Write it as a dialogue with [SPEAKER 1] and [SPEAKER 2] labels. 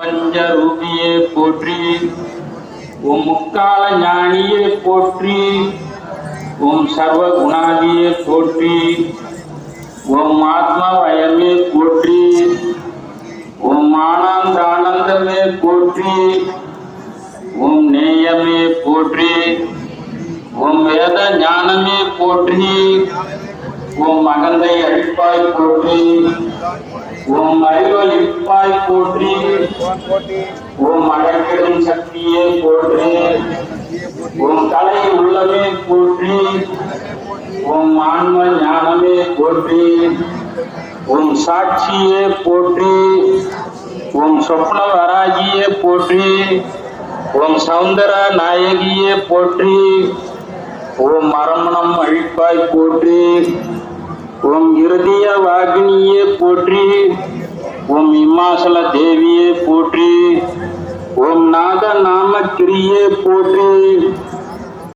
[SPEAKER 1] பிரபஞ்ச ரூபியே போற்றி. ஓம் முக்கால ஞானியே போற்றி. ஓம் சர்வ குணாதியே போற்றி. ஓம் ஆத்மவயமே போற்றி. ஓம் ஆனந்தானந்தமே போற்றி. ஓம் நேயமே போற்றி. ஓம் வேத ஞானமே போற்றி. ஓம் அகந்தை அழிப்பாய் போற்றி. ஓம் அறிவழிப்பாய் போற்றி. ஓம் அடக்கிடும் சக்தியே போற்றி. ஓம் கலை உள்ளமே போற்றி. ஓம் ஆன்ம ஞானமே போற்றி. ஓம் சாட்சியே போற்றி. ஓம் சொப்ன வராகியே போற்றி. ஓம் சௌந்தர நாயகியே போற்றி. ஓம் மரமணம் அழிப்பாய் போற்றி. ஓம் இருதய வாகினியே போற்றி. ஓம் இமாசல தேவியே போற்றி. ஓம் நாத நாமக்கிரியே போற்றி.